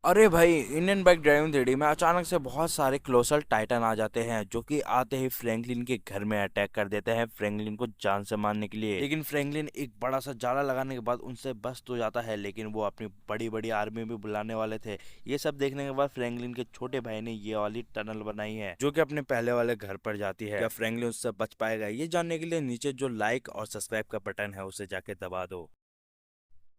अरे भाई, Indian bike driving three में अचानक से बहुत सारे कोलोसल टाइटन आ जाते हैं जो कि आते ही फ्रैंकलिन के घर में अटैक कर देते हैं फ्रैंकलिन को जान से मारने के लिए। लेकिन फ्रैंकलिन एक बड़ा सा जाला लगाने के बाद उनसे बच तो जाता है, लेकिन वो अपनी बड़ी बड़ी आर्मी भी बुलाने वाले थे। ये सब देखने के बाद फ्रैंकलिन के छोटे भाई ने ये वाली टनल बनाई है जो कि अपने पहले वाले घर पर जाती है। क्या फ्रैंकलिन उससे बच पाएगा? ये जानने के लिए नीचे जो लाइक और सब्सक्राइब का बटन है उसे जाके दबा दो।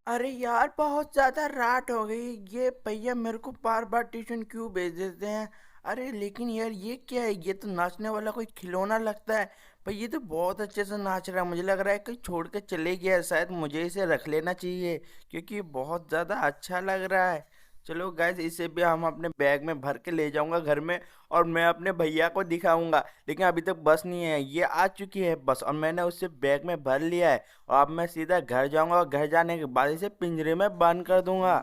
अरे यार, बहुत ज्यादा रात हो गई। ये भैया मेरे को बार बार ट्यूशन क्यों भेज देते हैं? अरे लेकिन यार, ये क्या है? ये तो नाचने वाला कोई खिलौना लगता है। भाई ये तो बहुत अच्छे से नाच रहा है। मुझे लग रहा है कहीं छोड़ के चले गया है। शायद मुझे इसे रख लेना चाहिए क्योंकि ये बहुत ज्यादा अच्छा लग रहा है। चलो गाइस, इसे भी हम अपने बैग में भर के ले जाऊंगा घर में, और मैं अपने भैया को दिखाऊंगा। लेकिन अभी तक बस नहीं है, ये आ चुकी है बस, और मैंने उससे बैग में भर लिया है। और अब मैं सीधा घर जाऊंगा और घर जाने के बाद इसे पिंजरे में बंद कर दूंगा।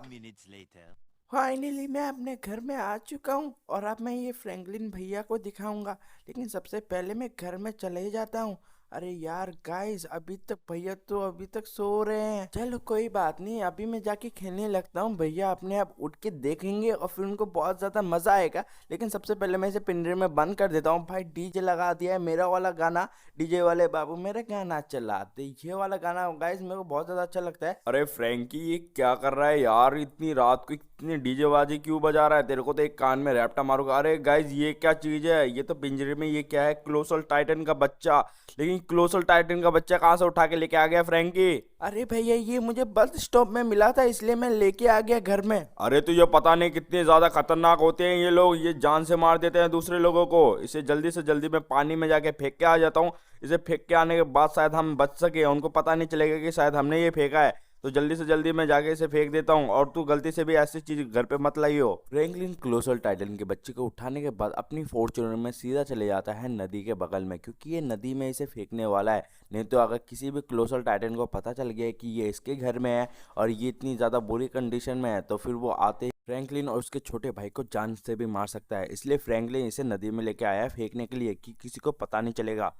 फाइनली मैं अपने घर में आ चुका हूँ और अब मैं ये फ्रैंकलिन भैया को दिखाऊंगा। लेकिन सबसे पहले मैं घर में चले जाता हूँ। अरे यार गाइस, अभी तक भैया तो अभी तक सो रहे हैं। चलो कोई बात नहीं, अभी मैं जाके खेलने लगता हूँ। भैया अपने आप उठ के देखेंगे और फिर उनको बहुत ज्यादा मजा आएगा। लेकिन सबसे पहले मैं इसे पिंजरे में बंद कर देता हूँ। भाई डीजे लगा दिया है, मेरा वाला गाना। डीजे वाले बाबू मेरा गाना चला दे। ये वाला गाना गाइस मेरे को बहुत ज्यादा अच्छा लगता है। अरे फ्रैंकी, ये क्या कर रहा है यार? इतनी रात को इतनी डीजे बाजी क्यों बजा रहा है? तेरे को तो एक कान में रैप्टा मारूंगा। अरे गाइज, ये क्या चीज है? ये तो पिंजरे में ये क्या है? क्लोसल टाइटन का बच्चा। लेकिन क्लोसल टाइटन का बच्चा कहाँ से उठा के लेके आ गया फ्रैंकी? अरे भैया, ये मुझे बस स्टॉप में मिला था, इसलिए मैं लेके आ गया घर में। अरे तुझे पता नहीं कितने ज्यादा खतरनाक होते हैं ये लोग। ये जान से मार देते हैं दूसरे लोगों को। इसे जल्दी से जल्दी मैं पानी में जाके फेंक के आ जाता हूँ। इसे फेंक के आने के बाद शायद हम बच सके, उनको पता नहीं चलेगा कि शायद हमने ये फेंका है। तो जल्दी से जल्दी मैं जाके इसे फेंक देता हूँ, और तू गलती से भी ऐसी चीज घर पे मत लाइयो। फ्रैंकलिन क्लोसल टाइटन के बच्चे को उठाने के बाद अपनी फॉर्च्यूनर में सीधा चले जाता है नदी के बगल में, क्योंकि ये नदी में इसे फेंकने वाला है। नहीं तो अगर किसी भी क्लोसल टाइटन को पता चल गया कि ये इसके घर में है और ये इतनी ज़्यादा बुरी कंडीशन में है, तो फिर वो आते ही फ्रैंकलिन और उसके छोटे भाई को जान से भी मार सकता है। इसलिए फ्रैंकलिन इसे नदी में लेके आया है फेंकने के लिए कि किसी को पता नहीं चलेगा।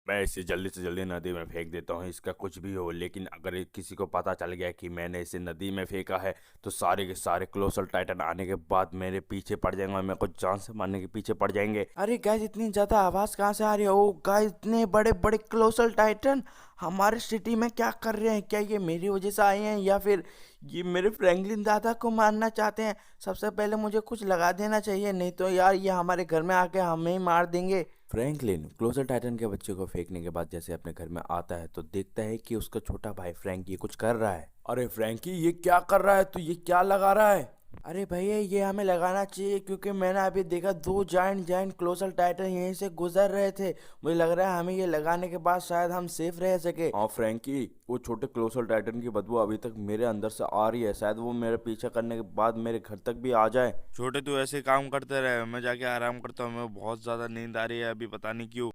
मैं इसे जल्दी से जल्दी नदी में फेंक देता हूँ, इसका कुछ भी हो। लेकिन अगर किसी को पता चल गया कि मैंने इसे नदी में फेंका है, तो सारे के सारे क्लोसल टाइटन आने के बाद मेरे पीछे पड़ जाएंगे और मेरे को जान से मारने के पीछे पड़ जाएंगे। अरे गाइस, इतनी ज्यादा आवाज कहाँ से आ रही है? ओ गाइस, इतने बड़े बड़े क्लोसल टाइटन हमारे सिटी में क्या कर रहे हैं? क्या ये मेरी वजह से आए हैं या फिर ये मेरे फ्रैंकलिन दादा को मारना चाहते हैं? सबसे पहले मुझे कुछ लगा देना चाहिए, नहीं तो यार ये हमारे घर में आके हमें ही मार देंगे। फ्रैंकलिन क्लोजर टाइटन के बच्चे को फेंकने के बाद जैसे अपने घर में आता है, तो देखता है कि उसका छोटा भाई फ्रैंकी कुछ कर रहा है। अरे फ्रैंकी, ये क्या कर रहा है? तू ये क्या लगा रहा है? अरे भैया, ये हमें लगाना चाहिए क्योंकि मैंने अभी देखा दो जायंट जायंट क्लोसल टाइटन यहीं से गुजर रहे थे। मुझे लग रहा है हमें ये लगाने के बाद शायद हम सेफ रह सके। हाँ फ्रैंकी, वो छोटे क्लोजर टाइटन की बदबू अभी तक मेरे अंदर से आ रही है। शायद वो मेरे पीछा करने के बाद मेरे घर तक भी आ जाए। छोटे, तू ऐसे काम करते रहे, मैं जाके आराम करता हूँ। मैं बहुत ज्यादा नींद आ रही है अभी, पता नहीं क्यों।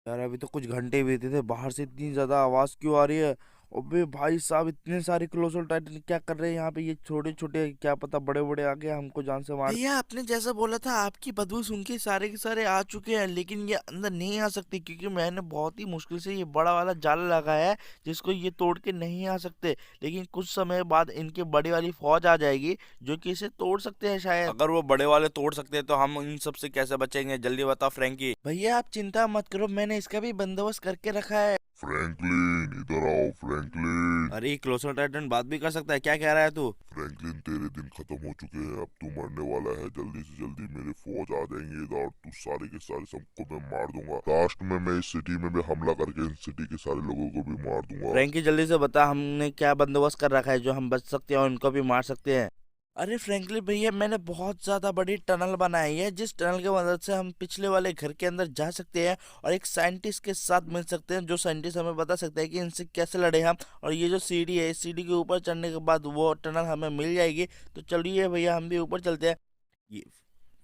यार अभी तो कुछ घंटे बीते थे, बाहर से इतनी ज्यादा आवाज क्यों आ रही है? अबे भाई साहब, इतने सारे क्लोजल टाइटन क्या कर रहे हैं यहाँ पे? ये छोटे छोटे, क्या पता बड़े बड़े आ गए हमको जान से मार। भैया, आपने जैसा बोला था आपकी बदबू सुन के सारे के सारे आ चुके हैं, लेकिन ये अंदर नहीं आ सकते क्योंकि मैंने बहुत ही मुश्किल से ये बड़ा वाला जाल लगाया है जिसको ये तोड़ के नहीं आ सकते। लेकिन कुछ समय बाद इनके बड़ी वाली फौज आ जाएगी जो कि इसे तोड़ सकते हैं शायद। अगर वो बड़े वाले तोड़ सकते हैं तो हम इन सब से कैसे बचेंगे? जल्दी बता फ्रैंकी। भैया आप चिंता मत करो, मैंने इसका भी बंदोबस्त करके रखा है। फ्रैंकलिन इधर आओ फ्रैंकलिन। अरे क्लोजर टाइटन बात भी कर सकता है? क्या कह रहा है तू? फ्रैंकलिन तेरे दिन खत्म हो चुके हैं, अब तू मरने वाला है। जल्दी से जल्दी मेरे फौज आ जाएंगे इधर और तू सारे के सारे सबको मैं मार दूंगा। लास्ट में मैं इस सिटी में भी हमला करके इन सिटी के सारे लोगों को भी मार दूंगा। फ्रैंकी जल्दी से बता, हमने क्या बंदोबस्त कर रखा है जो हम बच सकते हैं और उनको भी मार सकते हैं? अरे फ्रैंकली भैया, मैंने बहुत ज्यादा बड़ी टनल बनाई है जिस टनल की मदद से हम पिछले वाले घर के अंदर जा सकते हैं और एक साइंटिस्ट के साथ मिल सकते हैं, जो साइंटिस्ट हमें बता सकता है कि इनसे कैसे लड़े हम। और ये जो सीढ़ी है, इस सीढ़ी के ऊपर चढ़ने के बाद वो टनल हमें मिल जाएगी। तो चलिए भैया, हम भी ऊपर चलते हैं। ये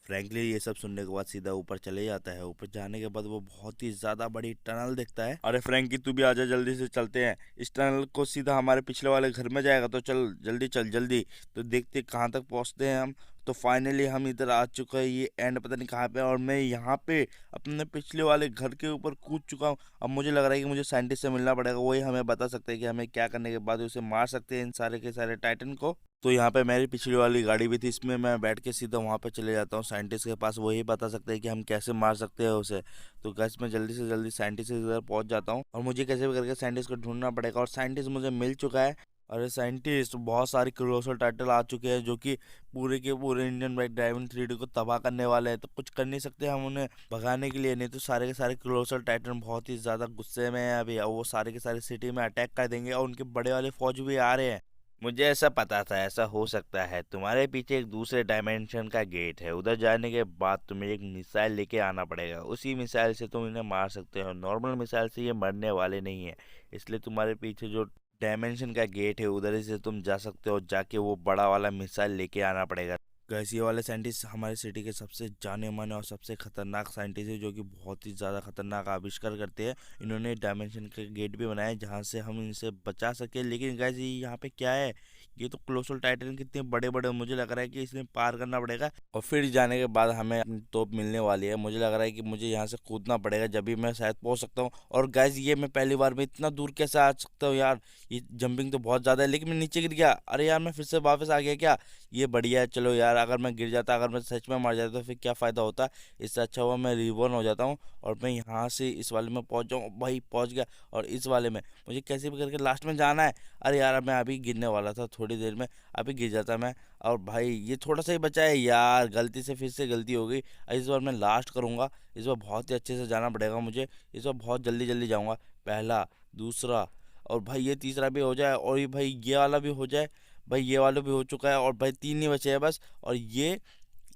फ्रैंकली ये सब सुनने के बाद सीधा ऊपर चले जाता है। ऊपर जाने के बाद वो बहुत ही ज्यादा बड़ी टनल देखता है। अरे फ्रैंकी, तू भी आजा, जल्दी से चलते हैं। इस टनल को सीधा हमारे पिछले वाले घर में जाएगा, तो चल जल्दी चल जल्दी। तो देखते कहाँ तक पहुंचते हैं हम। तो फाइनली हम इधर आ चुके हैं, ये एंड पता नहीं कहाँ पे है, और मैं यहाँ पे अपने पिछले वाले घर के ऊपर कूद चुका हूँ। अब मुझे लग रहा है कि मुझे साइंटिस्ट से मिलना पड़ेगा, वही हमें बता सकते हैं कि हमें क्या करने के बाद उसे मार सकते हैं इन सारे के सारे टाइटन को। तो यहाँ पे मेरी पिछली वाली गाड़ी भी थी, इसमें मैं बैठ के सीधा वहाँ पे चले जाता हूँ साइंटिस्ट के पास, वही बता सकते हैं कि हम कैसे मार सकते हैं उसे। तो गैस मैं जल्दी से जल्दी साइंटिस्ट के घर पहुँच जाता हूँ, और मुझे कैसे भी करके साइंटिस्ट को ढूंढना पड़ेगा, और साइंटिस्ट मुझे मिल चुका है। अरे साइंटिस्ट, बहुत सारे कोलोसल टाइटल आ चुके हैं जो कि पूरे के पूरे इंडियन बाइक ड्राइविंग 3D को तबाह करने वाले हैं, तो कुछ कर नहीं सकते हम उन्हें भगाने के लिए, नहीं तो सारे के सारे कोलोसल टाइटन बहुत ही ज़्यादा गुस्से में हैं अभी, और वो सारे के सारे सिटी में अटैक कर देंगे, और उनके बड़े वाले फौज भी आ रहे हैं। मुझे ऐसा पता था ऐसा हो सकता है। तुम्हारे पीछे एक दूसरे डायमेंशन का गेट है, उधर जाने के बाद तुम्हें एक मिसाइल लेके आना पड़ेगा, उसी मिसाइल से तुम इन्हें मार सकते हो। नॉर्मल मिसाइल से ये मरने वाले नहीं है, इसलिए तुम्हारे पीछे जो डायमेंशन का गेट है उधर ही से तुम जा सकते हो, जाके वो बड़ा वाला मिसाइल लेके आना पड़ेगा। गैस ये वाले साइंटिस्ट हमारे सिटी के सबसे जाने माने और सबसे खतरनाक साइंटिस्ट है, जो कि बहुत ही ज़्यादा खतरनाक आविष्कार करते हैं। इन्होंने डायमेंशन के गेट भी बनाए जहाँ से हम इनसे बचा सके। लेकिन गैस ये यहाँ पे क्या है, ये तो कोलोसल टाइटन कितने बड़े बड़े, मुझे लग रहा है कि इसमें पार करना पड़ेगा, और फिर जाने के बाद हमें अपनी तोप मिलने वाली है। मुझे लग रहा है कि मुझे यहाँ से कूदना पड़ेगा, जब भी मैं शायद पहुँच सकता हूँ। और गैस ये मैं पहली बार में इतना दूर कैसे आ सकता हूँ यार, ये जंपिंग तो बहुत ज़्यादा है। लेकिन मैं नीचे गिर गया, अरे यार मैं फिर से वापस आ गया क्या, ये बढ़िया है। चलो यार, अगर मैं गिर जाता, अगर मैं सच में मर जाता तो फिर क्या फ़ायदा होता, इससे अच्छा हुआ मैं रिबॉर्न हो जाता हूँ, और मैं यहाँ से इस वाले में पहुँच जाऊँ। भाई पहुँच गया, और इस वाले में मुझे कैसे भी करके लास्ट में जाना है। अरे यार मैं अभी गिरने वाला था, थोड़ी देर में अभी गिर जाता मैं, और भाई ये थोड़ा सा ही बचा है यार, गलती से फिर से गलती हो गई। इस बार मैं लास्ट करूँगा, इस बार बहुत ही अच्छे से जाना पड़ेगा मुझे, इस बार बहुत जल्दी जल्दी जाऊँगा। पहला, दूसरा, और भाई ये तीसरा भी हो जाए, और ये भाई ये वाला भी हो जाए। भाई ये वाला भी हो चुका है, और भाई 3 ही बचे हैं बस, और ये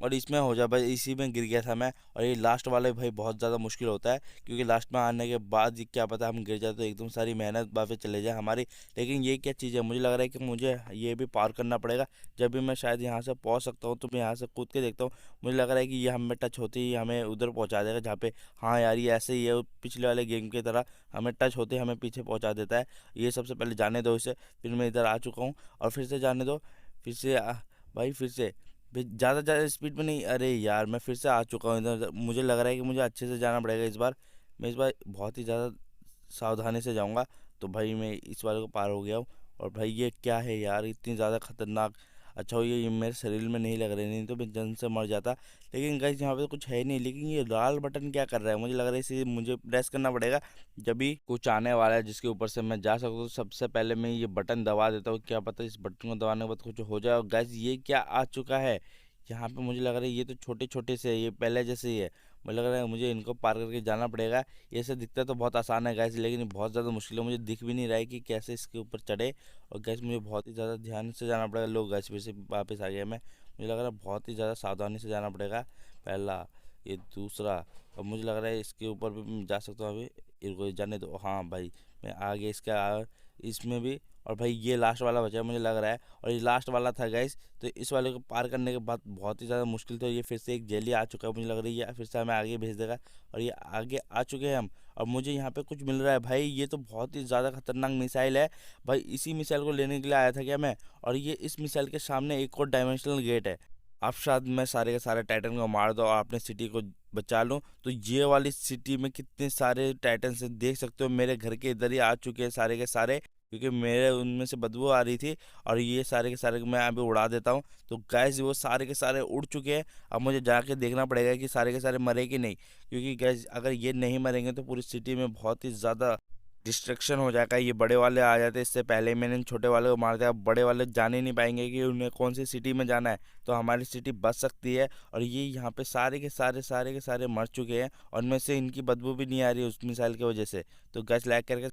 और इसमें हो जाए। भाई इसी में गिर गया था मैं, और ये लास्ट वाले भाई बहुत ज़्यादा मुश्किल होता है, क्योंकि लास्ट में आने के बाद ये क्या पता हम गिर जाए तो एकदम सारी मेहनत वापस चले जाए हमारी। लेकिन ये क्या चीज़ है, मुझे लग रहा है कि मुझे ये भी पार करना पड़ेगा। जब भी मैं शायद यहाँ से पहुँच सकता हूँ तो मैं यहाँ से कूद के देखता हूँ। मुझे लग रहा है कि ये हमें टच होते ही हमें उधर पहुँचा देगा जहाँ पे, हाँ यार ये ऐसे ही है पिछले वाले गेम की तरह, हमें टच होते ही हमें पीछे पहुँचा देता है। ये सबसे पहले जाने दो इसे, फिर मैं इधर आ चुका हूँ, और फिर से जाने दो, फिर से भाई फिर से ज़्यादा ज़्यादा स्पीड में नहीं। अरे यार मैं फिर से आ चुका हूँ इधर, मुझे लग रहा है कि मुझे अच्छे से जाना पड़ेगा इस बार। मैं इस बार बहुत ही ज़्यादा सावधानी से जाऊँगा। तो भाई मैं इस वाले को पार हो गया हूँ, और भाई ये क्या है यार, इतनी ज़्यादा खतरनाक। अच्छा हो ये मेरे शरीर में नहीं लग रहे, नहीं तो मैं जंग से मर जाता। लेकिन गाइस यहाँ पे तो कुछ है नहीं, लेकिन ये लाल बटन क्या कर रहा है, मुझे लग रहा है इसे मुझे प्रेस करना पड़ेगा जब भी कुछ आने वाला है जिसके ऊपर से मैं जा सकूँ। तो सबसे पहले मैं ये बटन दबा देता हूँ, क्या पता इस बटन को दबाने के बाद कुछ हो जाए। और गाइस ये क्या आ चुका है यहाँ पे, मुझे लग रहा है ये तो छोटे छोटे से है, ये पहले जैसे ही है। मुझे लग रहा है मुझे इनको पार करके जाना पड़ेगा। ये से दिखता तो बहुत आसान है गाइस, लेकिन ये बहुत ज़्यादा मुश्किल है, मुझे दिख भी नहीं रहा है कि कैसे इसके ऊपर चढ़े। और गैस मुझे बहुत ही ज़्यादा ध्यान से जाना पड़ेगा। लोग गैस फिर से वापस आ गया मैं, मुझे लग रहा है बहुत ही ज़्यादा सावधानी से जाना पड़ेगा। पहला, ये दूसरा, और मुझे लग रहा है इसके ऊपर भी मैं जा सकता हूँ अभी, इनको जाने दो। हाँ भाई मैं आगे इसमें भी, और भाई ये लास्ट वाला बचा है मुझे लग रहा है, और ये लास्ट वाला था गाइस। तो इस वाले को पार करने के बाद बहुत ही ज़्यादा मुश्किल था। ये फिर से एक जेली आ चुका है, मुझे लग रही है फिर से हमें आगे भेज देगा, और ये आगे आ चुके हैं हम। और मुझे यहाँ पे कुछ मिल रहा है भाई, ये तो बहुत ही ज़्यादा खतरनाक मिसाइल है। भाई इसी मिसाइल को लेने के लिए आया था क्या मैं, और ये इस मिसाइल के सामने एक और डायमेंशनल गेट है। अब शायद मैं सारे के सारे टाइटन को मार दूँ और अपने सिटी को बचा लूँ। तो ये वाली सिटी में कितने सारे टाइटन से देख सकते हो, मेरे घर के इधर ही आ चुके हैं सारे के सारे, क्योंकि मेरे उनमें से बदबू आ रही थी। और ये सारे के सारे मैं अभी उड़ा देता हूँ। तो गैस वो सारे के सारे उड़ चुके हैं। अब मुझे जाके देखना पड़ेगा कि सारे के सारे मरे कि नहीं, क्योंकि गैस अगर ये नहीं मरेंगे तो पूरी सिटी में बहुत ही ज़्यादा डिस्ट्रक्शन हो जाएगा। ये बड़े वाले आ जाते, इससे पहले मैंने इन छोटे वाले को मार दिया। अब बड़े वाले जान ही नहीं पाएंगे कि उन्हें कौन सी सिटी में जाना है, तो हमारी सिटी बच सकती है। और ये यहाँ पे सारे के सारे मर चुके हैं, और उनमें से इनकी बदबू भी नहीं आ रही उस मिसाइल की वजह से। तो गैस लाइक करके